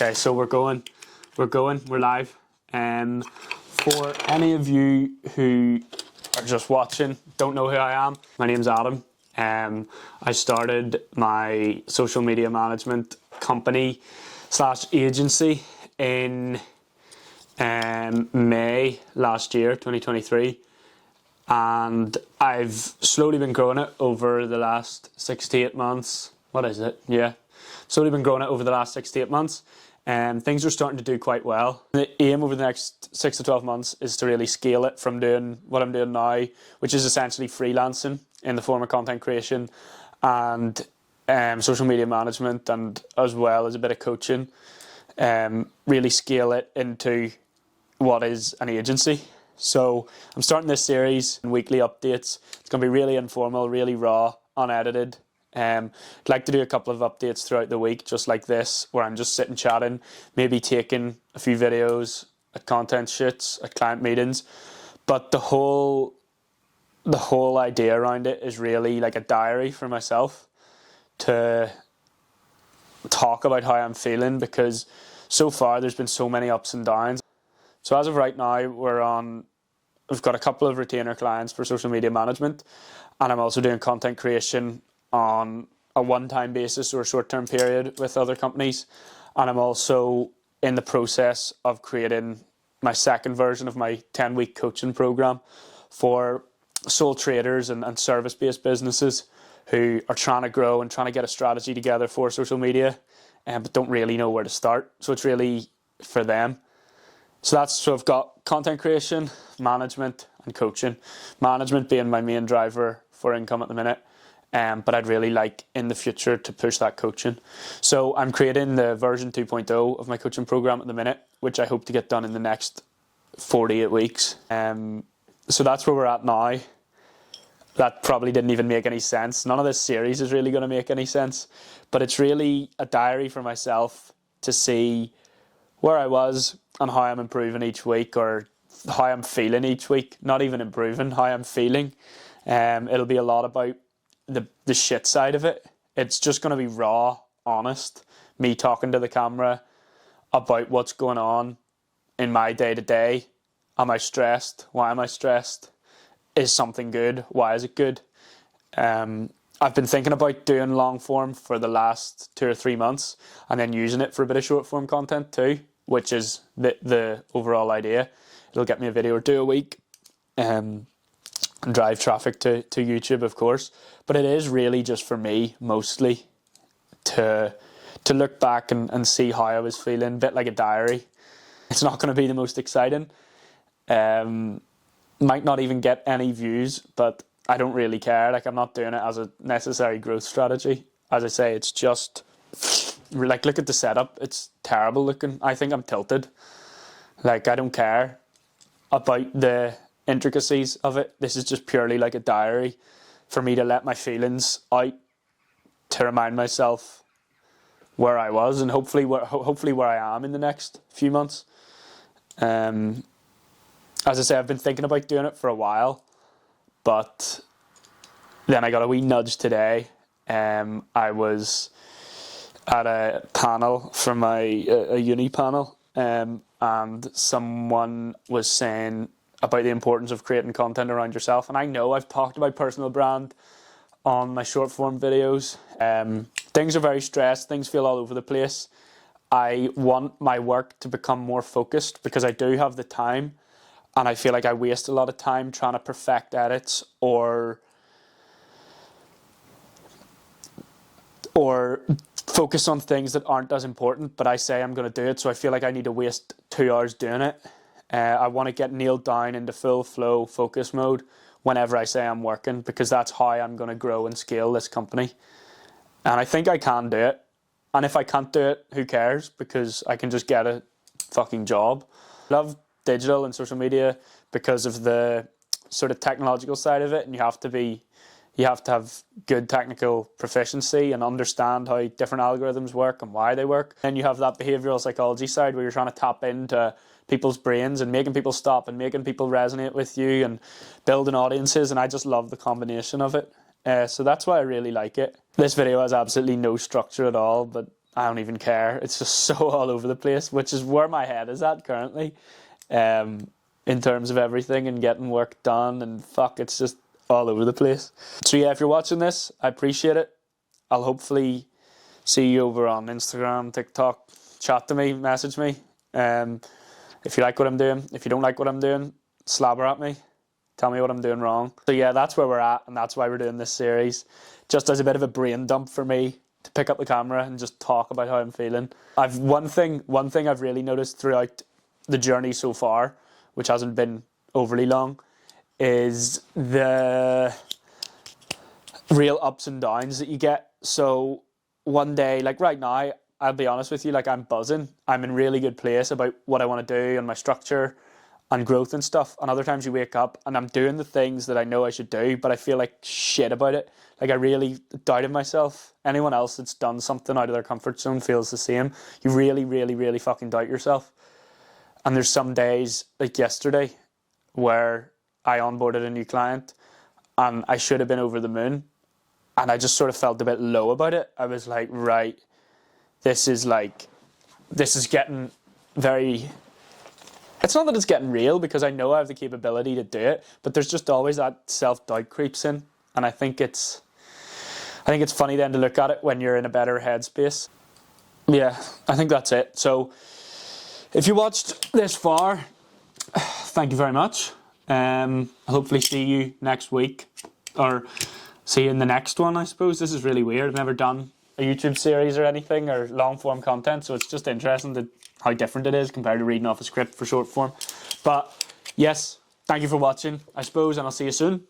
Okay, so we're live. For any of you who are just watching, don't know who I am, my name's Adam. I started my social media management company / agency in May last year, 2023. And I've slowly been growing it over the last 6 to 8 months. Slowly been growing it over the last 6 to 8 months. Things are starting to do quite well. The aim over the next 6 to 12 months is to really scale it from doing what I'm doing now, which is essentially freelancing in the form of content creation and social media management, and as well as a bit of coaching. Really scale it into what is an agency. So I'm starting this series in weekly updates. It's going to be really informal, really raw, unedited. I'd like to do a couple of updates throughout the week, just like this, where I'm just sitting chatting, maybe taking a few videos at content shoots, at client meetings. But the whole idea around it is really like a diary for myself to talk about how I'm feeling, because so far there's been so many ups and downs. So as of right now, we've got a couple of retainer clients for social media management, and I'm also doing content creation on a one-time basis or a short-term period with other companies. And I'm also in the process of creating my second version of my 10-week coaching program for sole traders and service-based businesses who are trying to grow and trying to get a strategy together for social media, but don't really know where to start. So it's really for them. So I've got content creation, management and coaching. Management being my main driver for income at the minute. But I'd really like in the future to push that coaching. So I'm creating the version 2.0 of my coaching program at the minute, which I hope to get done in the next 48 weeks. So that's where we're at now. That probably didn't even make any sense. None of this series is really going to make any sense. But it's really a diary for myself to see where I was and how I'm improving each week, or how I'm feeling each week. Not even improving, how I'm feeling. It'll be a lot about the shit side of it. It's just going to be raw, honest, me talking to the camera about what's going on in my day-to-day. Am I stressed? Why am I stressed? Is something good? Why is it good? I've been thinking about doing long form for the last 2 or 3 months, and then using it for a bit of short form content too, which is the overall idea. It'll get me a video or 2 a week. And drive traffic to YouTube, of course, but it is really just for me mostly to look back and see how I was feeling, a bit like a diary. It's not going to be the most exciting, might not even get any views, but I don't really care. Like, I'm not doing it as a necessary growth strategy. As I say, it's just like, look at the setup, it's terrible looking. I think I'm tilted. Like, I don't care about the intricacies of it. This is just purely like a diary for me to let my feelings out, to remind myself where I was, and hopefully where I am in the next few months. As I say, I've been thinking about doing it for a while, but then I got a wee nudge today. I was at a panel from a uni panel, and someone was saying about the importance of creating content around yourself. And I know I've talked about personal brand on my short form videos. Things are very stressed. Things feel all over the place. I want my work to become more focused, because I do have the time, and I feel like I waste a lot of time trying to perfect edits or focus on things that aren't as important, but I say I'm going to do it, so I feel like I need to waste 2 hours doing it. I want to get nailed down into full flow focus mode whenever I say I'm working, because that's how I'm going to grow and scale this company. And I think I can do it. And if I can't do it, who cares? Because I can just get a fucking job. I love digital and social media because of the sort of technological side of it, and you have to have good technical proficiency and understand how different algorithms work and why they work. Then you have that behavioral psychology side where you're trying to tap into people's brains and making people stop and making people resonate with you and building audiences, and I just love the combination of it. So that's why I really like it. This video has absolutely no structure at all, but I don't even care. It's just so all over the place, which is where my head is at currently, in terms of everything and getting work done, and fuck, it's just all over the place. So yeah, if you're watching this, I appreciate it. I'll hopefully see you over on Instagram, TikTok. Chat to me, message me. If you like what I'm doing, if you don't like what I'm doing, slabber at me. Tell me what I'm doing wrong. So yeah, that's where we're at, and that's why we're doing this series. Just as a bit of a brain dump for me to pick up the camera and just talk about how I'm feeling. One thing I've really noticed throughout the journey so far, which hasn't been overly long, is the real ups and downs that you get. So one day, like right now, I'll be honest with you, like I'm buzzing. I'm in really good place about what I want to do and my structure and growth and stuff. And other times you wake up and I'm doing the things that I know I should do, but I feel like shit about it. Like I really doubted myself. Anyone else that's done something out of their comfort zone feels the same. You really, really, really fucking doubt yourself. And there's some days, like yesterday, where I onboarded a new client and I should have been over the moon. And I just sort of felt a bit low about it. I was like, right, this is getting very... It's not that it's getting real, because I know I have the capability to do it, but there's just always that self-doubt creeps in. And I think it's funny then to look at it when you're in a better headspace. Yeah, I think that's it. So if you watched this far, thank you very much. I'll hopefully see you next week, or see you in the next one, I suppose. This is really weird. I've never done a YouTube series or anything, or long form content, so it's just interesting to how different it is compared to reading off a script for short form. But yes, thank you for watching, I suppose, and I'll see you soon.